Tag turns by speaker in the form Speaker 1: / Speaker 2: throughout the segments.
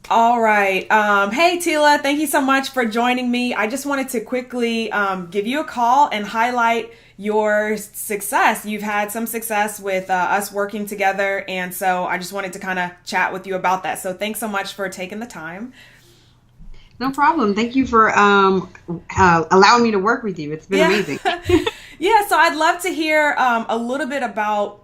Speaker 1: All right. Hey, Tela, thank you so much for joining me. I just wanted to quickly give you a call and highlight your success. You've had some success with us working together, and so I just wanted to kind of chat with you about that. So thanks so much for taking the time.
Speaker 2: No problem. Thank you for allowing me to work with you. It's been
Speaker 1: Yeah.
Speaker 2: amazing.
Speaker 1: Yeah, so I'd love to hear a little bit about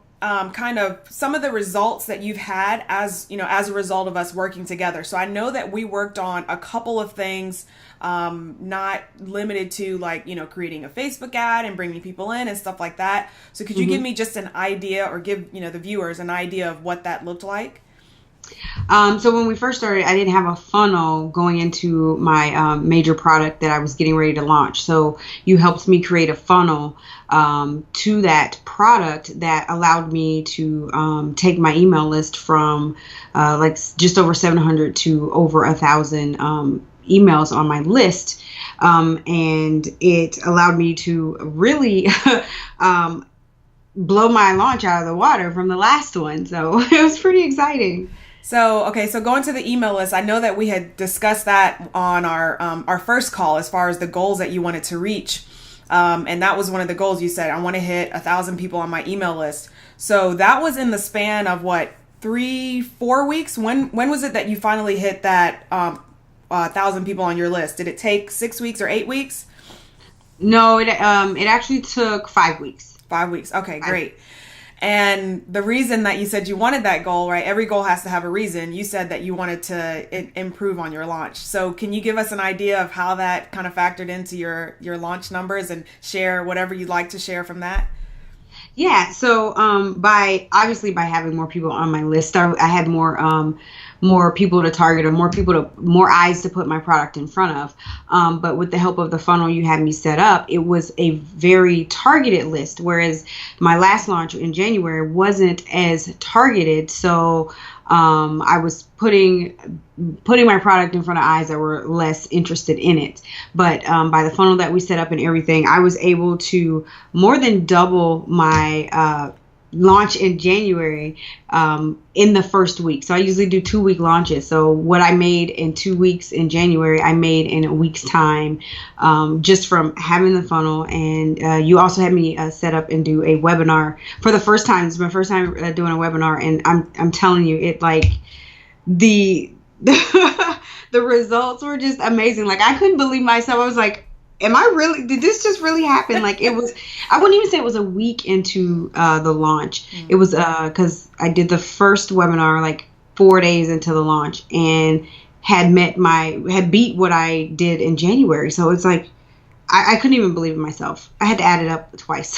Speaker 1: kind of some of the results that you've had as as a result of us working together. So I know that we worked on a couple of things, not limited to like creating a Facebook ad and bringing people in and stuff like that. So could you give
Speaker 2: Mhm.
Speaker 1: me just an idea, or give the viewers an idea of what that looked like?
Speaker 2: So when we first started, I didn't have a funnel going into my major product that I was getting ready to launch. So you helped me create a funnel to that product that allowed me to take my email list from just over 700 to over 1,000 emails on my list. And it allowed me to really um, blow my launch out of the water from the last one. So it was pretty exciting.
Speaker 1: So, okay, so going to the email list, I know that we had discussed that on our first call as far as the goals that you wanted to reach. And that was one of the goals. You said, I want to hit 1,000 people on my email list. So that was in the span of what, 3, 4 weeks? When was it that you finally hit that 1,000 people on your list? Did it take 6 weeks or 8 weeks?
Speaker 2: No, it actually took 5 weeks.
Speaker 1: 5 weeks. Okay,
Speaker 2: I,
Speaker 1: great. And the reason that you said you wanted that goal, right? Every goal has to have a reason. You said that you wanted to improve on your launch. So can you give us an idea of how that kind of factored into your launch numbers, and share whatever you'd like to share from that?
Speaker 2: yeah. So by obviously by having more people on my list, I had more people to target, or more eyes to put my product in front of. But with the help of the funnel you had me set up, it was a very targeted list, whereas my last launch in January wasn't as targeted. So I was putting my product in front of eyes that were less interested in it. But by the funnel that we set up and everything, I was able to more than double my launch in January in the first week. So I usually do 2 week launches. So what I made in 2 weeks in January, I made in a week's time, just from having the funnel. And you also had me set up and do a webinar for the first time. This is my first time doing a webinar, and I'm telling you, it like the the results were just amazing. Like I couldn't believe myself. I was like, am I really, did this just really happen? Like it was, I wouldn't even say it was a week into the launch. It was because I did the first webinar like 4 days into the launch, and had beat what I did in January. So it's like I couldn't even believe it myself. I had to add it up twice.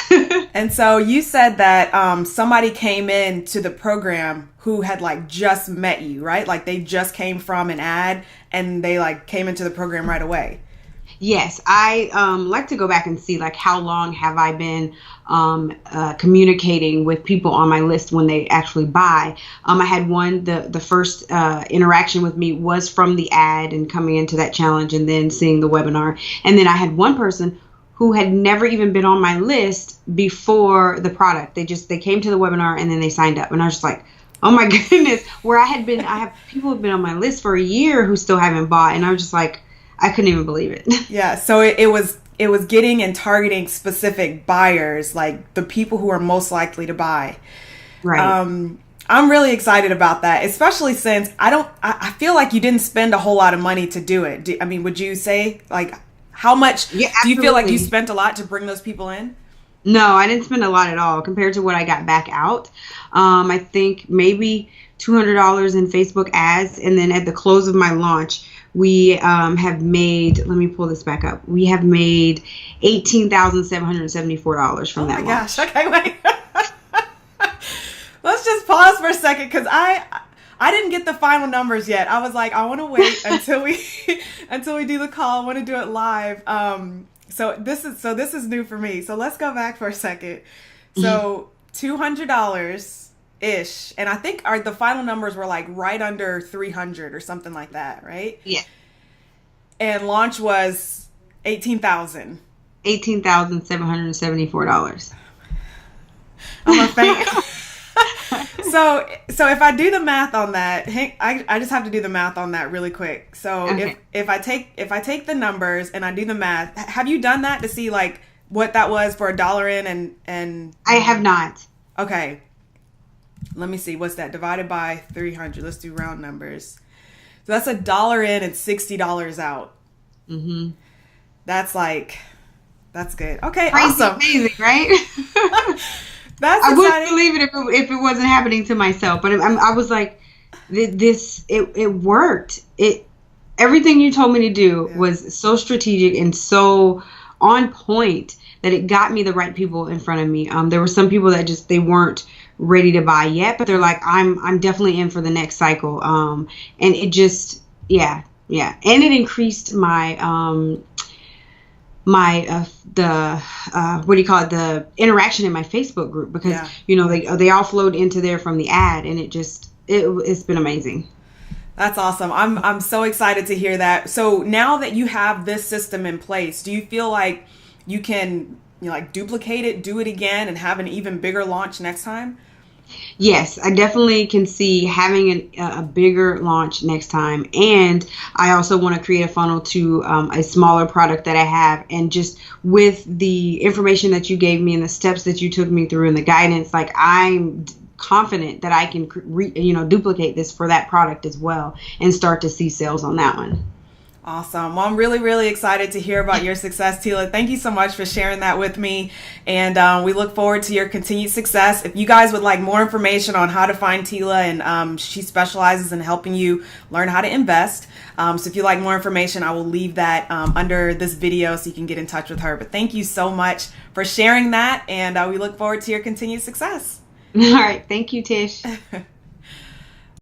Speaker 1: And so you said that somebody came in to the program who had like just met you, right? Like they just came from an ad and they like came into the program right away.
Speaker 2: Yes, I like to go back and see like how long have I been communicating with people on my list when they actually buy. I had the first interaction with me was from the ad and coming into that challenge and then seeing the webinar. And then I had one person who had never even been on my list before the product. They came to the webinar and then they signed up. And I was just like, oh my goodness, where I have people who've been on my list for a year who still haven't bought. And I was just like, I couldn't even believe it.
Speaker 1: Yeah, so it was getting and targeting specific buyers, like the people who are most likely to buy.
Speaker 2: Right.
Speaker 1: I'm really excited about that, especially since I feel like you didn't spend a whole lot of money to do it. I mean, would you say like how much
Speaker 2: Yeah,
Speaker 1: do you feel like you
Speaker 2: absolutely.
Speaker 1: spent a lot to bring those people in?
Speaker 2: No, I didn't spend a lot at all compared to what I got back out. I think maybe $200 in Facebook ads. And then at the close of my launch, we have made, let me pull this back up. We have made $18,774
Speaker 1: Oh
Speaker 2: from
Speaker 1: my
Speaker 2: that
Speaker 1: gosh.
Speaker 2: launch.
Speaker 1: Okay, wait. Let's just pause for a second, because I didn't get the final numbers yet. I was like, I want to wait until we until we do the call. I want to do it live. So this is new for me. So let's go back for a second. So $200 ish, and I think the final numbers were like right under 300 or something like that, right?
Speaker 2: Yeah.
Speaker 1: And launch was 18,000.
Speaker 2: $18,774.
Speaker 1: I'm a fan. So if I do the math on that, I just have to do the math on that really quick. So
Speaker 2: Okay.
Speaker 1: if I take the numbers and I do the math, have you done that to see like what that was for $1 in and
Speaker 2: I have not.
Speaker 1: okay. Let me see. What's that divided by 300? Let's do round numbers. So that's $1 in and $60 out.
Speaker 2: Mm-hmm.
Speaker 1: That's good. Okay,
Speaker 2: Crazy,
Speaker 1: awesome.
Speaker 2: amazing, right?
Speaker 1: That's
Speaker 2: I wouldn't
Speaker 1: exciting.
Speaker 2: believe it if it wasn't happening to myself. But I was like, it worked. Everything you told me to do was so strategic and so on point that it got me the right people in front of me. There were some people that they weren't ready to buy yet, but they're like, I'm definitely in for the next cycle. And it just, yeah. And it increased my, what do you call it? The interaction in my Facebook group because, they all flowed into there from the ad and it's been amazing.
Speaker 1: That's awesome. I'm so excited to hear that. So now that you have this system in place, do you feel like you can duplicate it, do it again, and have an even bigger launch next time?
Speaker 2: Yes, I definitely can see having a bigger launch next time. And I also want to create a funnel to a smaller product that I have. And just with the information that you gave me and the steps that you took me through and the guidance, like I'm confident that I can duplicate this for that product as well and start to see sales on that one.
Speaker 1: Awesome. Well, I'm really, really excited to hear about your success, Tela. Thank you so much for sharing that with me. And we look forward to your continued success. If you guys would like more information on how to find Tela, and she specializes in helping you learn how to invest. So if you like more information, I will leave that under this video so you can get in touch with her. But thank you so much for sharing that. And we look forward to your continued success.
Speaker 2: All right. Thank you, Tish.